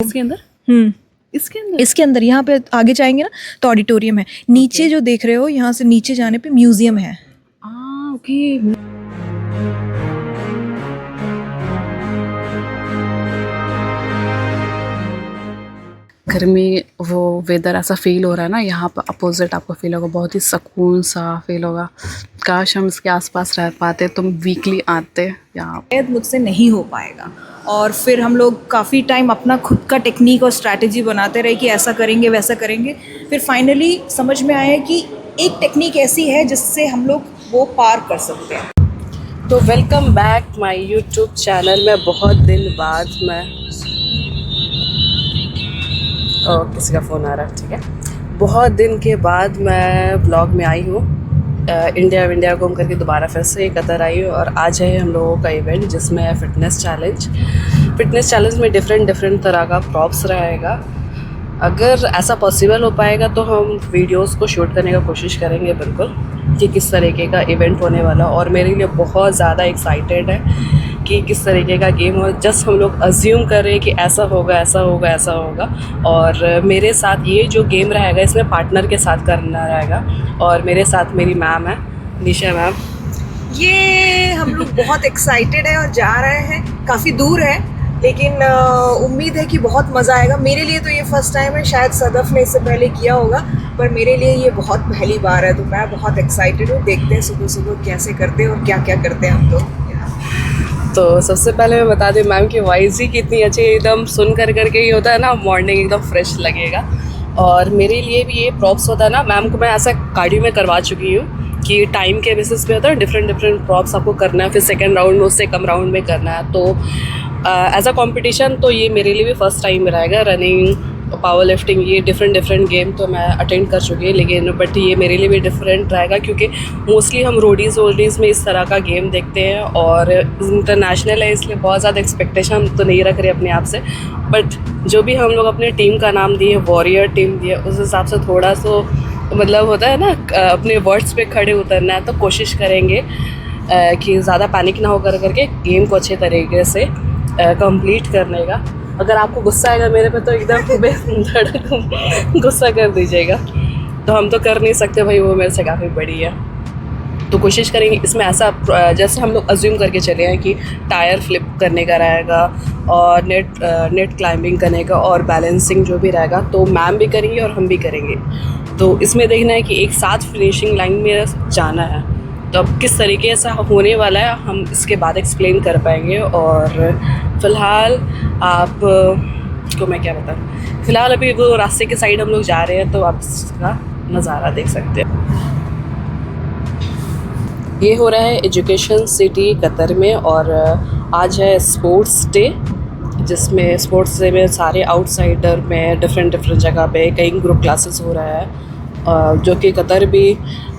इसके अंदर इसके अंदर यहाँ पे आगे जाएंगे ना तो ऑडिटोरियम है। नीचे जो देख रहे हो यहाँ से नीचे जाने पे म्यूजियम है। ओके। घर में वो वेदर ऐसा फील हो रहा है ना, यहाँ पर अपोजिट आपको फील होगा, बहुत ही सुकून सा फील होगा। काश हम इसके आसपास रह पाते, तुम वीकली आते यहाँ। शायद मुझसे नहीं हो पाएगा। और फिर हम लोग काफ़ी टाइम अपना खुद का टेक्निक और स्ट्रैटेजी बनाते रहे कि ऐसा करेंगे वैसा करेंगे। फिर फाइनली समझ में आया कि एक टेक्निक ऐसी है जिससे हम लोग वो पार कर सकते हैं। तो welcome back my YouTube channel में। बहुत दिन बाद मैं किसी का फ़ोन आ रहा है, ठीक है। बहुत दिन के बाद मैं ब्लॉग में आई हूँ। इंडिया घूम करके दोबारा फिर से कतर आई हूँ। और आज है हम लोगों का इवेंट जिसमें है फिटनेस चैलेंज में डिफरेंट तरह का प्रॉप्स रहेगा। अगर ऐसा पॉसिबल हो पाएगा तो हम वीडियोस को शूट करने का कोशिश करेंगे बिल्कुल, कि किस तरीके का इवेंट होने वाला। और मेरे लिए बहुत ज़्यादा एक्साइटेड है कि किस तरीके का गेम हो। जस्ट हम लोग अज्यूम कर रहे हैं कि ऐसा होगा। और मेरे साथ ये जो गेम रहेगा इसमें पार्टनर के साथ करना रहेगा। और मेरे साथ मेरी मैम है, निशा मैम। ये हम लोग बहुत एक्साइटेड है और जा रहे हैं। काफ़ी दूर है लेकिन उम्मीद है कि बहुत मज़ा आएगा। मेरे लिए तो ये फर्स्ट टाइम है, शायद सदफ ने इससे पहले किया होगा, पर मेरे लिए ये बहुत पहली बार है। तो मैं बहुत एक्साइटेड हूँ। देखते हैं सुबह कैसे करते हैं और क्या करते हैं हम लोग। तो सबसे पहले मैं बता दूँ, मैम की वॉइस ही कितनी अच्छी, एकदम सुन कर करके ही होता है ना, मॉर्निंग एकदम फ्रेश लगेगा। और मेरे लिए भी ये प्रॉप्स होता है ना, मैम को मैं ऐसा कार्डियो में करवा चुकी हूँ कि टाइम के बेसिस पे होता है डिफरेंट प्रॉप्स आपको करना है, फिर सेकंड राउंड में उससे कम राउंड में करना है। तो एज अ कंपटीशन तो ये मेरे लिए भी फर्स्ट टाइम रहेगा। रनिंग, पावर लिफ्टिंग, ये डिफरेंट गेम तो मैं अटेंड कर चुकी है, लेकिन बट ये मेरे लिए भी डिफरेंट रहेगा क्योंकि मोस्टली हम रोडीज़ में इस तरह का गेम देखते हैं। और इंटरनेशनल है इसलिए बहुत ज़्यादा एक्सपेक्टेशन तो नहीं रख रहे अपने आप से। बट जो भी हम लोग अपने टीम का नाम दिए, वॉरियर टीम दिए, उस हिसाब से थोड़ा सा मतलब होता है ना, अपने वर्ड्स पे खड़े उतरना है। तो कोशिश करेंगे कि ज़्यादा पैनिक ना हो करके गेम को अच्छे तरीके से कंप्लीट करने का। अगर आपको गुस्सा आएगा मेरे पे तो एकदम बेधड़क गुस्सा कर दीजिएगा। तो हम तो कर नहीं सकते भाई, वो मेरे से काफ़ी बड़ी है। तो कोशिश करेंगे इसमें ऐसा, जैसे हम लोग अज्यूम करके चले हैं कि टायर फ्लिप करने का रहेगा और नेट क्लाइंबिंग करने का और बैलेंसिंग जो भी रहेगा तो मैम भी करेंगे और हम भी करेंगे। तो इसमें देखना है कि एक साथ फिनिशिंग लाइन में जाना है। तो अब किस तरीके से होने वाला है हम इसके बाद एक्सप्लेन कर पाएंगे। और फ़िलहाल आप को मैं क्या बताऊँ, फ़िलहाल अभी वो रास्ते के साइड हम लोग जा रहे हैं तो आप इसका नज़ारा देख सकते हैं। ये हो रहा है एजुकेशन सिटी कतर में और आज है स्पोर्ट्स डे, जिसमें स्पोर्ट्स डे में सारे आउटसाइडर में डिफरेंट जगह पे कई ग्रुप क्लासेस हो रहा है, जो कि कतर भी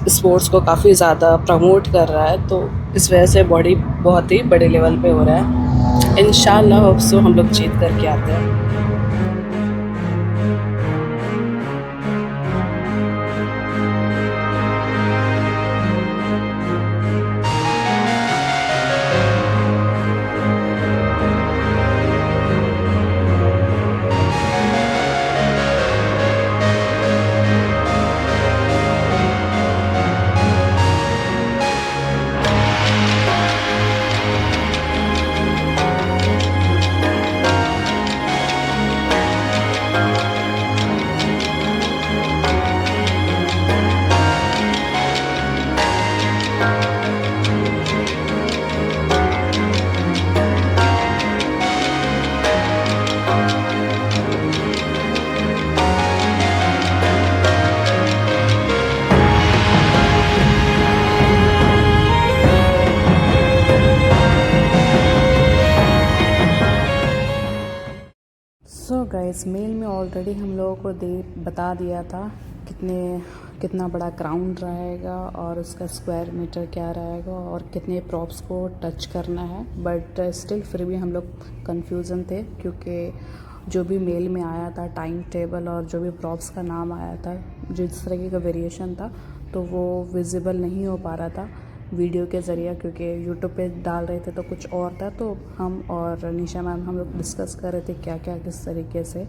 स्पोर्ट्स को काफ़ी ज़्यादा प्रमोट कर रहा है। तो इस वजह से बहुत ही बड़े लेवल पे हो रहा है। इंशाल्लाह होप सो हम लोग जीत करके आते हैं। सो गाइस, मेल में ऑलरेडी हम लोगों को बता दिया था कितना बड़ा ग्राउंड रहेगा और उसका स्क्वायर मीटर क्या रहेगा और कितने प्रॉप्स को टच करना है। बट स्टिल फिर भी हम लोग कन्फ्यूज़न थे क्योंकि जो भी मेल में आया था टाइम टेबल और जो भी प्रॉप्स का नाम आया था, जिस तरीके का वेरिएशन था तो वो विजिबल नहीं हो पा रहा था। वीडियो के ज़रिए, क्योंकि यूट्यूब पे डाल रहे थे तो कुछ और था। तो हम और निशा मैम हम लोग डिस्कस कर रहे थे क्या क्या किस तरीके से,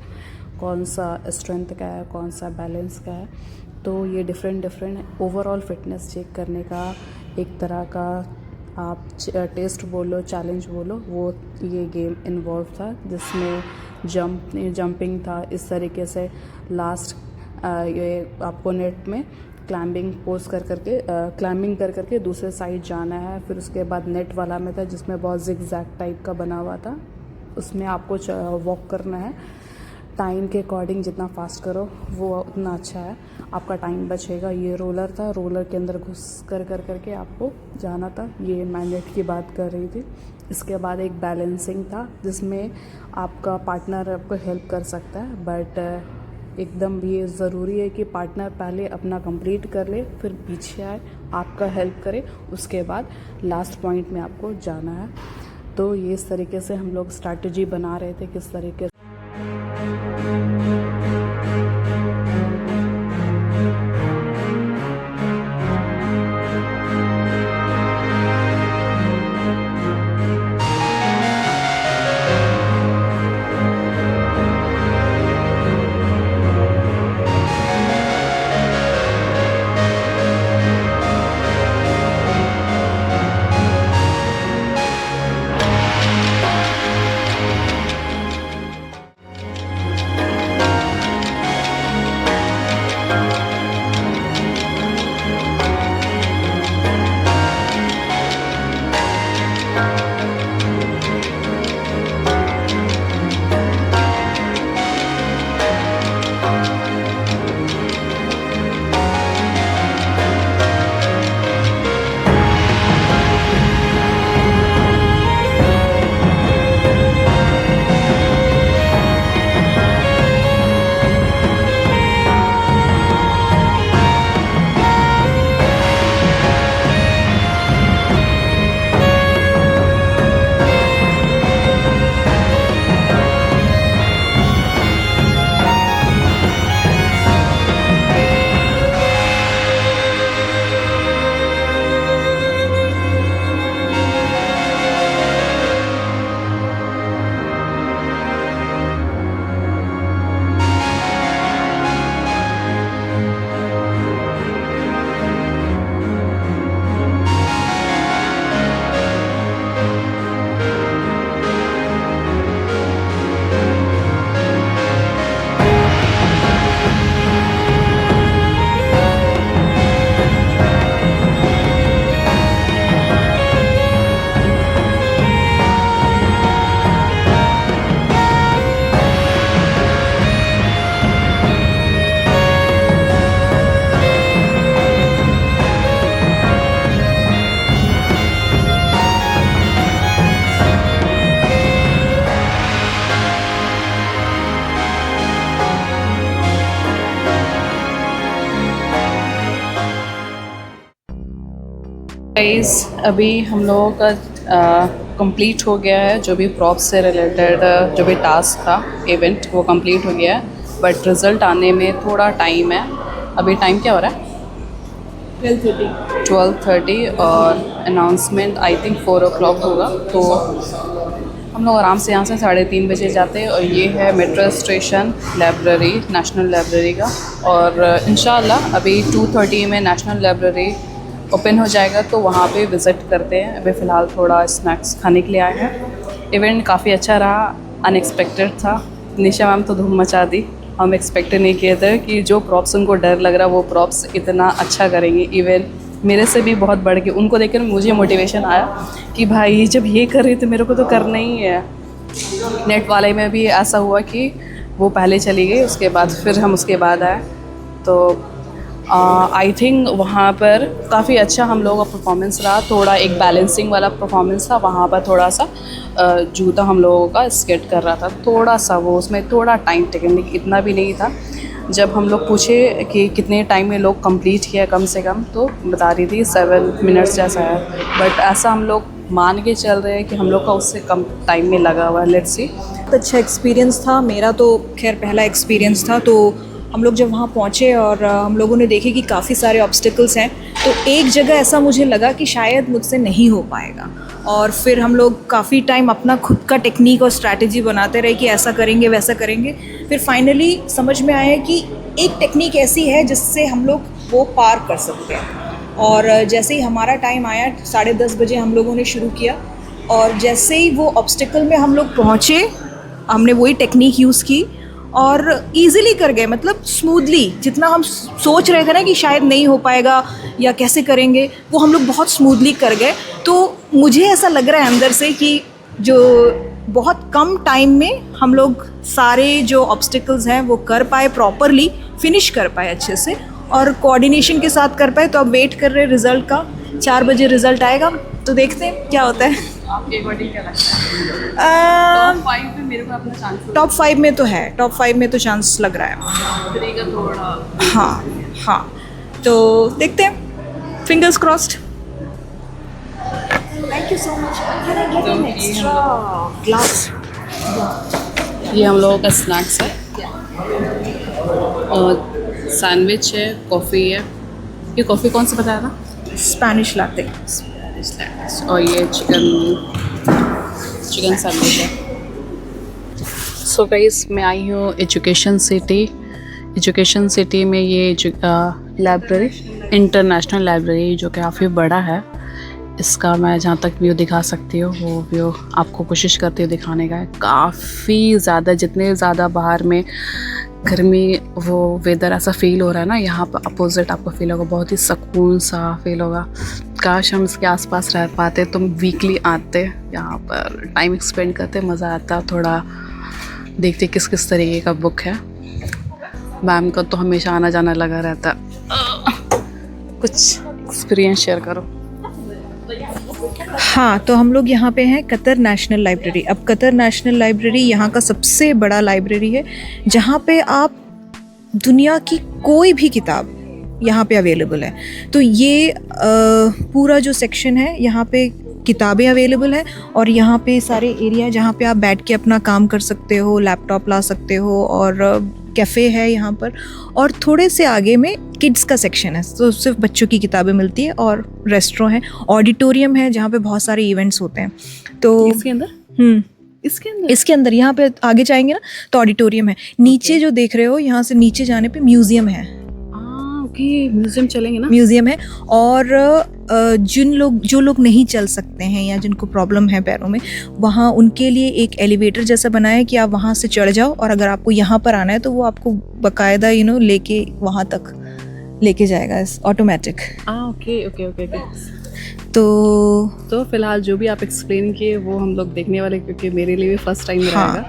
कौन सा स्ट्रेंथ का है, कौन सा बैलेंस का है। तो ये डिफरेंट ओवरऑल फिटनेस चेक करने का एक तरह का आप टेस्ट बोलो, चैलेंज बोलो, वो ये गेम इन्वॉल्व था, जिसमें जंपिंग था। इस तरीके से लास्ट ये आपको नेट में क्लाइंबिंग कर करके दूसरे साइड जाना है। फिर उसके बाद नेट वाला में था जिसमें बहुत जिगजैग टाइप का बना हुआ था, उसमें आपको वॉक करना है। टाइम के अकॉर्डिंग जितना फास्ट करो वो उतना अच्छा है, आपका टाइम बचेगा। ये रोलर था, रोलर के अंदर घुस करके आपको जाना था। ये मैं नेट की बात कर रही थी। इसके बाद एक बैलेंसिंग था जिसमें आपका पार्टनर आपको हेल्प कर सकता है, बट एकदम ये ज़रूरी है कि पार्टनर पहले अपना कंप्लीट कर ले, फिर पीछे आए, आपका हेल्प करे, उसके बाद लास्ट पॉइंट में आपको जाना है। तो ये इस तरीके से हम लोग स्ट्रैटेजी बना रहे थे किस तरीके गाइस अभी हम लोगों का कंप्लीट हो गया है, जो भी प्रॉप्स से रिलेटेड जो भी टास्क था इवेंट वो कंप्लीट हो गया है, बट रिज़ल्ट आने में थोड़ा टाइम है। अभी टाइम क्या हो रहा है? 12:30 और अनाउंसमेंट आई थिंक 4 o'clock होगा। तो हम लोग आराम से यहाँ से 3:30 बजे जाते हैं। और ये है metro station library, national library का। और इंशाल्लाह अभी 2:30 में नेशनल लाइब्रेरी ओपन हो जाएगा, तो वहाँ पे विज़िट करते हैं। अभी फ़िलहाल थोड़ा स्नैक्स खाने के लिए आए हैं। इवेंट काफ़ी अच्छा रहा, अनएक्सपेक्टेड था। निशा मैम तो धूम मचा दी। हम एक्सपेक्ट नहीं किए थे कि जो प्रॉप्स उनको डर लग रहा वो प्रॉप्स इतना अच्छा करेंगे। इवन मेरे से भी बहुत बढ़ के उनको देखकर मुझे मोटिवेशन आया कि भाई जब ये कर रही तो मेरे को तो करना ही है। नेट वाले में भी ऐसा हुआ कि वो पहले चली गई, उसके बाद फिर हम उसके बाद आए। तो आई थिंक वहाँ पर काफ़ी अच्छा हम लोगों का परफॉर्मेंस रहा। थोड़ा एक बैलेंसिंग वाला परफॉर्मेंस था वहाँ पर, थोड़ा सा जूता हम लोगों का स्केट कर रहा था, थोड़ा सा वो उसमें थोड़ा टाइम टेकन, इतना भी नहीं था। जब हम लोग पूछे कि कितने टाइम में लोग कंप्लीट किया कम से कम, तो बता रही थी 7 मिनट्स जैसा है। बट ऐसा हम लोग मान के चल रहे हैं कि हम लोग का उससे कम टाइम में लगा हुआ है। Let's see. अच्छा एक्सपीरियंस था मेरा, तो खैर पहला एक्सपीरियंस था, तो हम लोग जब वहाँ पहुँचे और हम लोगों ने देखे कि काफ़ी सारे ऑब्स्टिकल्स हैं, तो एक जगह ऐसा मुझे लगा कि शायद मुझसे नहीं हो पाएगा। और फिर हम लोग काफ़ी टाइम अपना खुद का टेक्निक और स्ट्रैटेजी बनाते रहे कि ऐसा करेंगे वैसा करेंगे। फिर फाइनली समझ में आया कि एक टेक्निक ऐसी है जिससे हम लोग वो पार कर सकते हैं। और जैसे ही हमारा टाइम आया 10:30 बजे हम लोगों ने शुरू किया, और जैसे ही वो ऑब्स्टिकल में हम लोग पहुँचे, हमने वही टेक्निक यूज़ की और इजीली कर गए, मतलब स्मूथली। जितना हम सोच रहे थे ना कि शायद नहीं हो पाएगा या कैसे करेंगे, वो हम लोग बहुत स्मूथली कर गए। तो मुझे ऐसा लग रहा है अंदर से कि जो बहुत कम टाइम में हम लोग सारे जो ऑब्स्टिकल्स हैं वो कर पाए, प्रॉपरली फिनिश कर पाए अच्छे से, और कोऑर्डिनेशन के साथ कर पाए। तो अब वेट कर रहे हैं रिज़ल्ट का। 4 बजे रिज़ल्ट आएगा, तो देखते हैं क्या होता है। आपके अकॉर्डिंग क्या लगता है? टॉप 5 में मेरे को अपना चांस टॉप 5 में तो है, टॉप 5 में तो चांस लग रहा है। 3 का थोड़ा। हाँ, तो देखते हैं, fingers crossed. Thank you so much. Can I get an extra glass? ये हम लोगों का स्नैक्स है, और सैंडविच है, कॉफ़ी है। ये कॉफ़ी कौन सा बताया था? स्पेनिश लाते। और ये चिकन सैंडविच है। सो गाइस, मैं आई हूँ एजुकेशन सिटी में। ये लाइब्रेरी, इंटरनेशनल लाइब्रेरी, जो कि काफ़ी बड़ा है। इसका मैं जहाँ तक व्यू दिखा सकती हूँ वो व्यू आपको कोशिश करती हूँ दिखाने का। काफ़ी ज़्यादा, जितने ज़्यादा बाहर में गर्मी वो वेदर ऐसा फील हो रहा है ना, यहाँ पर अपोजिट आपको फील होगा, बहुत ही सुकून सा फील होगा। काश हम इसके आसपास रह पाते, तुम वीकली आते यहाँ पर, टाइम स्पेंड करते, मज़ा आता। थोड़ा देखते किस किस तरीके का बुक है। मैम का तो हमेशा आना जाना लगा रहता। कुछ एक्सपीरियंस शेयर करो। हाँ, तो हम लोग यहाँ पे हैं कतर नेशनल लाइब्रेरी। अब कतर नेशनल लाइब्रेरी यहाँ का सबसे बड़ा लाइब्रेरी है, जहाँ पे आप दुनिया की कोई भी किताब यहाँ पे अवेलेबल है। तो ये पूरा जो सेक्शन है, यहाँ पे किताबें अवेलेबल है, और यहाँ पे सारे एरिया है जहाँ पे आप बैठ के अपना काम कर सकते हो, लैपटॉप ला सकते हो, और कैफ़े है यहाँ पर। और थोड़े से आगे में किड्स का सेक्शन है, तो सिर्फ बच्चों की किताबें मिलती है, और रेस्टोरेंट है, ऑडिटोरियम है जहाँ पे बहुत सारे इवेंट्स होते हैं। तो इसके अंदर इसके अंदर यहाँ पे आगे जाएंगे ना तो ऑडिटोरियम है। नीचे जो देख रहे हो, यहाँ से नीचे जाने पे म्यूजियम है। ओके, म्यूजियम चलेंगे ना? म्यूजियम है, और जो लोग नहीं चल सकते हैं या जिनको प्रॉब्लम है पैरों में, वहाँ उनके लिए एक एलिवेटर जैसा बना है कि आप वहाँ से चढ़ जाओ, और अगर आपको यहाँ पर आना है तो वो आपको बाकायदा लेके वहाँ तक लेके जाएगा, ऑटोमेटिक। ओके। तो फिलहाल जो भी आप एक्सप्लेन किए वो हम लोग देखने वाले, क्योंकि मेरे लिए भी फर्स्ट टाइम रहेगा।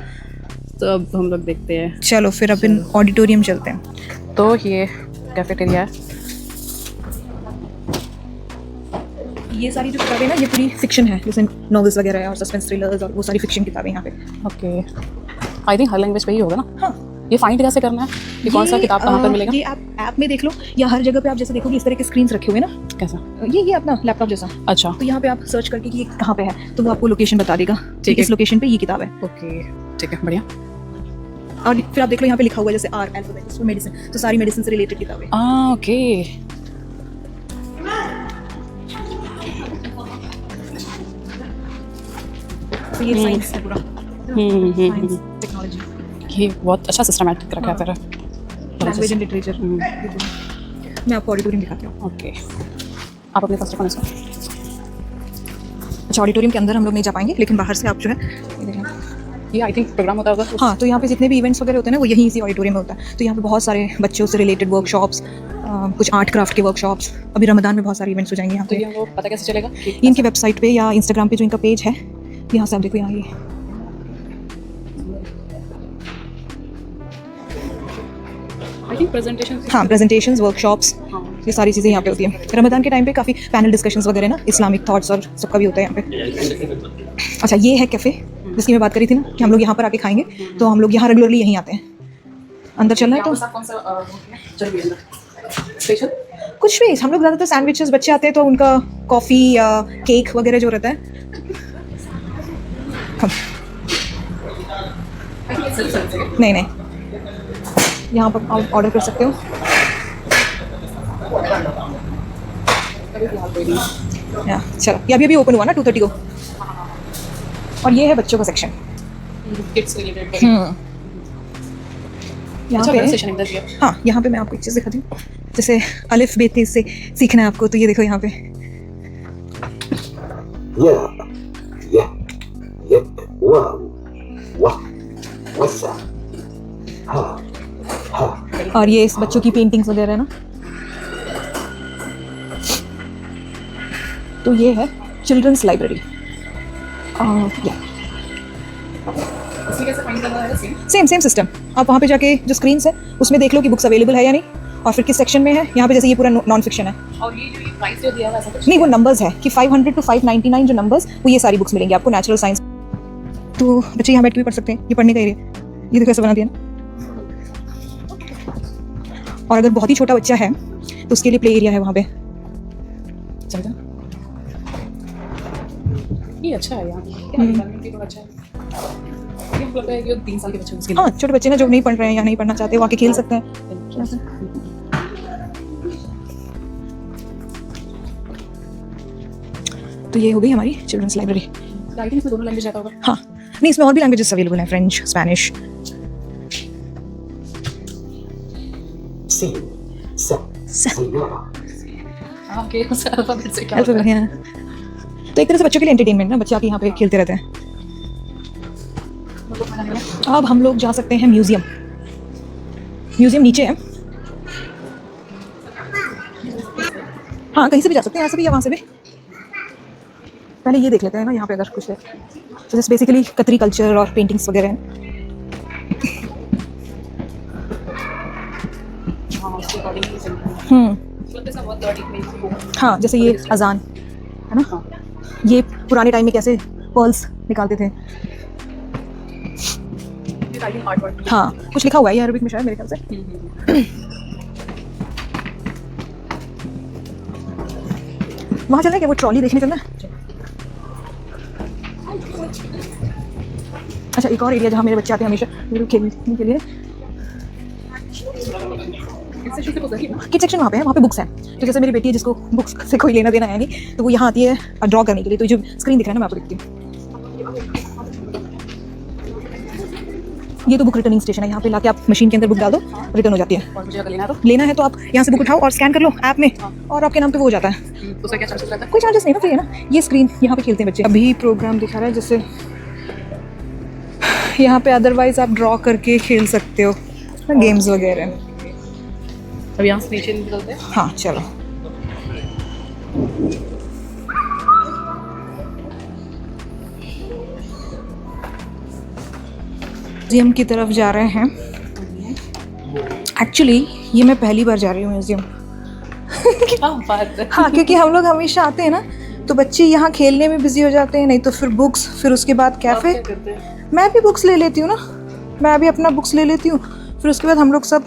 तो अब हम लोग देखते हैं। चलो फिर अपन ऑडिटोरियम चलते हैं। तो ये कैफेटेरिया है। ये सारी जो किताबें ना, ये पूरी फिक्शन है, जैसे नॉवेल्स वगैरह है और सस्पेंस थ्रिलर्स, और वो सारी फिक्शन किताबें यहाँ पे। Okay, I think her language पे ही होगा ना? हाँ। ये फाइंड कैसे करना है कि कौन सा किताब कहाँ पर मिलेगा? ये आप ऐप में देख लो, या हर जगह पे आप जैसे देखोगे इस तरह के स्क्रीन्स रखे हुए ना। कैसा? ये अपना लैपटॉप जैसा। अच्छा, तो यहाँ पे आप सर्च करके कि ये कहाँ पे है, तो वो आपको लोकेशन बता देगा कि इस लोकेशन पे ये किताब है। ओके, ठीक है, बढ़िया। और फिर आप देख लो यहाँ पे लिखा हुआ है जैसे आर अल्फाबेट मेडिसिन, तो सारी मेडिसिन से रिलेटेड किताबें। ओके। तो ये साइंस है पूरा। साइंस, टेक्नोलॉजी, ये बहुत अच्छा सिस्टमैटिक रखा है फिर। Language and literature. मैं आपको ऑडिटोरियम दिखाती हूँ। ओके, आप अपने फर्स्ट इसको। अच्छा, ऑडिटोरियम के अंदर हम लोग नहीं जा पाएंगे, लेकिन बाहर से आप जो है ये आई थिंक प्रोग्राम होता होगा। हाँ, तो यहाँ पे जितने भी इवेंट्स वगैरह होते हैं ना, वो यहीं इसी ऑडिटोरियम में होता है। तो यहाँ पे बहुत सारे बच्चों से रिलेटेड वर्कशॉप्स, कुछ आर्ट क्राफ्ट के वर्कशॉप्स, अभी रमदान में बहुत सारे इवेंट्स हो जाएंगे यहाँ तो पे। ये हमको पता कैसे चलेगा? इनकी वेबसाइट पे या इंस्टाग्राम पे जो इनका पेज है, यहाँ से आप देखो, यहाँ ये आई थिंक प्रेजेंटेशन। हाँ, प्रेजेंटेशंस, वर्कशॉप्स, ये सारी चीज़ें यहाँ पे होती है। रमदान के टाइम पे काफ़ी पैनल डिस्कशंस वगैरह ना, इस्लामिक थॉट्स और सबका भी होता है यहाँ पे। अच्छा, ये है कैफ़े जिसकी मैं बात करी थी ना कि हम लोग यहाँ पर आके खाएंगे, तो हम लोग यहाँ रेगुलरली यहीं आते हैं। अंदर चलना है तो स्पेशल कुछ भी, हम लोग ज़्यादातर सैंडविचेस, बच्चे आते हैं तो उनका कॉफ़ी या केक वगैरह जो रहता है। नहीं, यहाँ पर आप ऑर्डर कर सकते हो। या चलो, ये अभी ओपन हुआ ना 2:30 को। और ये है बच्चों का सेक्शन। Kids related. यहाँ अच्छा, पे बड़ा सेशन इधर भी है। हाँ, यहाँ पे मैं आपको एक चीज़ दिखाती हूँ। जैसे अलिफ बे ते से सीखना है आपको, तो ये देखो यहाँ पे और ये इस बच्चों की पेंटिंग्स वगैरह है ना। तो ये है चिल्ड्रंस लाइब्रेरी। इसमें कैसे फाइंड करना है? Same system. आप वहाँ पे जाके जो स्क्रीन्स है उसमें देख लो कि बुक्स अवेलेबल है या नहीं, और फिर किस सेक्शन में है। यहाँ पे जैसे ये पूरा नॉन फिक्शन है। और ये जो ये प्राइस जो दिया हुआ है ऐसा कुछ नहीं, वो नंबर्स है कि 500 to 599 जो नंबर्स, वो ये सारी बुक्स मिलेंगी आपको नेचुरल साइंस। तो बच्चे यहाँ बैठ के भी पढ़ सकते हैं, ये पढ़ने का एरिया। ये देखो ऐसे बना दिया ना। और अगर बहुत ही छोटा बच्चा है तो उसके लिए प्ले एरिया है वहाँ पे। चल जा। ये अच्छा है यार, एनवायरनमेंट भी बहुत अच्छा है। ये मुझे लगता है कि 3 साल के बच्चे उसके लिए हाँ, छोटे बच्चे ना जो नहीं पढ़ रहे हैं या नहीं पढ़ना चाहते वो आके खेल सकते हैं। तो ये हो गई हमारी चिल्ड्रंस लाइब्रेरी। आई थिंक इसमें दोनों लैंग्वेज आता होगा। हाँ, नहीं इसमें और भी लैंग्वेजेस अवेलेबल हैं, फ्रेंच, स्पेनिश। ओके, उस अल्फाबेट से क्या हेल्प होता है? बढ़िया। तो एक तरह से बच्चों के लिए एंटरटेनमेंट ना, बच्चे आके यहाँ पे खेलते रहते हैं। अब हम लोग जा सकते हैं म्यूजियम। म्यूजियम नीचे है। हाँ, कहीं से भी जा सकते हैं, ऐसे भी या वहाँ से भी। पहले ये देख लेते हैं ना यहाँ पे अगर कुछ है। तो जैसे बेसिकली कतरी कल्चर और पेंटिंग्स वगैरह हैं। हाँ, उसके अकॉर्डिंग ही चलता है। मतलब ऐसा बहुत बड़ी प्लेस है। हाँ, जैसे ये अजान है ना। ये पुराने टाइम में कैसे पर्ल्स निकालते थे। ये राइटिंग आर्ट वर्क। हाँ, कुछ लिखा हुआ है ये अरबिक में शायद, मेरे ख्याल से। वहाँ चलना है क्या, वो ट्रॉली देखने चलना है? अच्छा, एक और एरिया जहाँ मेरे बच्चे आते हैं हमेशा मेरे खेलने के लिए। किड सेक्शन वहाँ पे है, वहाँ पे बुक्स हैं। तो जैसे मेरी बेटी है जिसको बुक्स से कोई लेना देना है नहीं, तो वो यहाँ आती है ड्रॉ करने के लिए। तो जो स्क्रीन दिख रहा है ना, मैं आपको दिखती हूँ। ये तो बुक रिटर्निंग स्टेशन है। यहाँ पे लाके आप मशीन के अंदर बुक डाल दो, रिटर्न हो जाती है। और मुझे अगर लेना लेना है तो आप यहाँ से बुक उठाओ और स्कैन कर लो ऐप में, और आपके नाम पे वो हो जाता है। तो उसका क्या चार्जेस रहता है? कोई चार्जेस नहीं ना, फ्री है ना। ये स्क्रीन यहाँ पे खेलते हैं बच्चे। अभी प्रोग्राम दिखा रहा है, जैसे यहाँ पे अदरवाइज आप ड्रॉ करके खेल सकते हो ना, गेम्स वगैरह। अब यहाँ से नीचे निकलते हैं। हाँ चलो। म्यूजियम की तरफ जा रहे हैं। एक्चुअली ये मैं पहली बार जा रही हूँ म्यूजियम। क्या बात है। हाँ, क्योंकि हम लोग हमेशा आते हैं ना, तो बच्चे यहाँ खेलने में बिजी हो जाते हैं, नहीं तो फिर बुक्स, फिर उसके बाद कैफे। मैं भी बुक्स ले लेती हूँ ना, मैं भी अपना बुक्स ले लेती हूँ। फिर उसके बाद हम लोग सब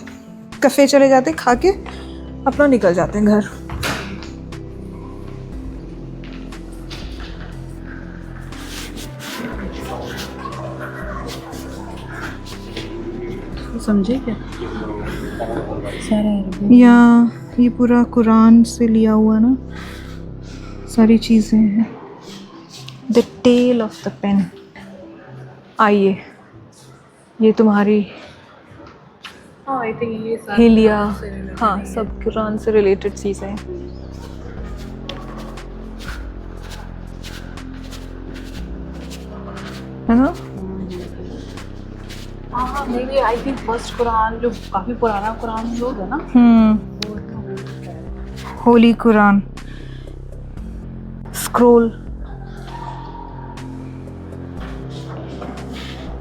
कैफे चले जाते हैं, खा के अपना निकल जाते हैं घर। समझे क्या? या ये पूरा कुरान से लिया हुआ ना, सारी चीज़ें हैं। The tail of the pen. आइए, ये तुम्हारी हाँ, आई थिंक ये सारा हिलिया। कुरान से related हाँ, है। सब कुरान से रिलेटेड चीज़ें हैं। है ना। हाँ, maybe I think first Quran जो काफ़ी पुराना कुरान लोग है ना, holy Quran scroll.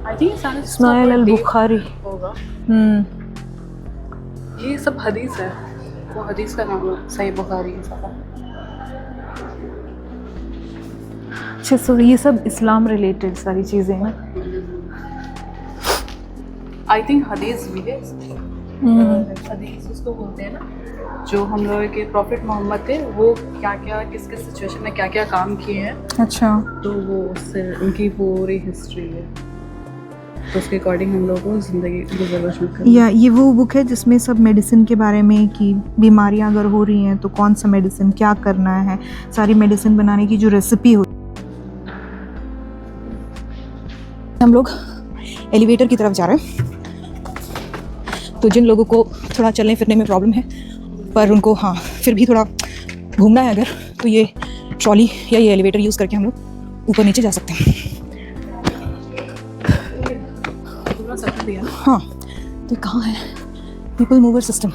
I think सारे इस्माइल अल बुखारी होगा। ये सब हदीस है, वो हदीस का नाम है, सही बुखारी सारा। अच्छा, सो ये सब इस्लाम रिलेटेड सारी चीज़ें हैं। आई थिंक हदीस भी है। हदीस उसको बोलते हैं ना, जो हम लोग के प्रॉफिट मोहम्मद थे, वो क्या क्या किस किस सिचुएशन में क्या क्या काम किए हैं, अच्छा, तो वो उससे उनकी पूरी हिस्ट्री है। तो उसके अकॉर्डिंग हम लोग को ज़िंदगी गुजर बसर करनी है। या ये वो बुक है जिसमें सब मेडिसिन के बारे में कि बीमारियां अगर हो रही हैं तो कौन सा मेडिसिन क्या करना है, सारी मेडिसिन बनाने की जो रेसिपी होती है। हम लोग एलिवेटर की तरफ जा रहे हैं, तो जिन लोगों को थोड़ा चलने फिरने में प्रॉब्लम है पर उनको हाँ फिर भी थोड़ा घूमना है अगर, तो ये ट्रॉली या ये एलिवेटर यूज़ करके हम लोग ऊपर नीचे जा सकते हैं। हाँ तो कहाँ है पीपल मूवर सिस्टम,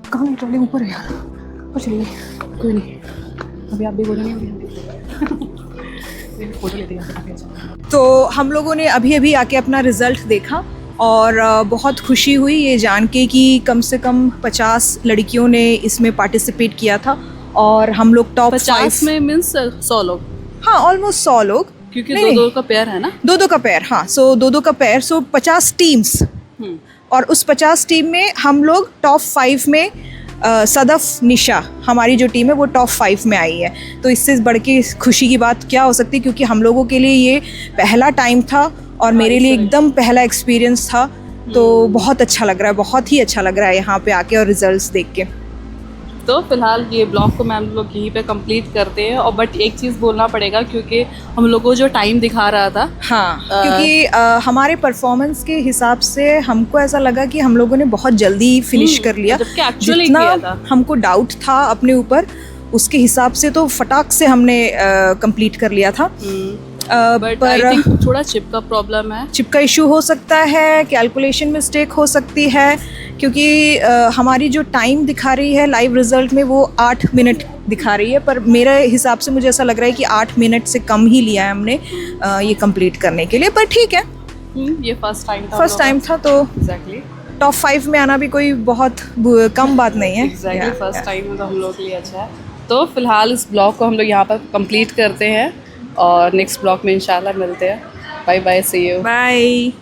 कहाँ है ट्रॉली? ऊपर है यार, ऊपर चलिए। कोई नहीं, अभी आप भी बोलेंगे फोटो लेते हैं। तो हम लोगों ने अभी अभी आके अपना रिज़ल्ट देखा और बहुत खुशी हुई ये जान के कि कम से कम 50 लड़कियों ने इसमें पार्टिसिपेट किया था और हम लोग टॉप 50 में मीन्स 100 लोग, हाँ ऑलमोस्ट 100 लोग, क्योंकि नहीं, दो का पेयर है ना, दो का पेयर, हाँ सो दो का पेयर, सो 50 टीम्स, और उस 50 टीम में हम लोग टॉप 5 में सदफ निशा हमारी जो टीम है वो टॉप 5 में आई है। तो इससे बढ़ के खुशी की बात क्या हो सकती है, क्योंकि हम लोगों के लिए ये पहला टाइम था और मेरे लिए एकदम पहला एक्सपीरियंस था। तो बहुत अच्छा लग रहा है, बहुत ही अच्छा लग रहा है यहाँ पे आके और रिजल्ट्स देख के। तो फिलहाल ये ब्लॉग को मैम लोग यहीं पे कंप्लीट करते हैं। और बट एक चीज़ बोलना पड़ेगा, क्योंकि हम लोग को जो टाइम दिखा रहा था, हाँ क्योंकि हमारे परफॉर्मेंस के हिसाब से हमको ऐसा लगा कि हम लोगों ने बहुत जल्दी फिनिश कर लिया, जबकि एक्चुअली जितना किया था। हमको डाउट था अपने ऊपर उसके हिसाब से तो फटाक से हमने कंप्लीट कर लिया था। बट आई थिंक थोड़ा चिप का प्रॉब्लम है, चिप का इशू हो सकता है, कैलकुलेशन मिस्टेक हो सकती है, क्योंकि हमारी जो टाइम दिखा रही है लाइव रिजल्ट में वो 8 मिनट दिखा रही है, पर मेरे हिसाब से मुझे ऐसा लग रहा है कि 8 मिनट से कम ही लिया है हमने ये कंप्लीट करने के लिए। पर ठीक है, ये फर्स्ट टाइम था तो एग्जैक्टली टॉप 5 में आना भी कोई बहुत कम बात नहीं है। एग्जैक्टली फर्स्ट टाइम में तो हम लोग के लिए अच्छा है। तो फिलहाल इस ब्लॉग को हम लोग यहाँ पर कंप्लीट करते हैं और नेक्स्ट ब्लॉग में इंशाल्लाह मिलते हैं। Bye bye, see you, bye.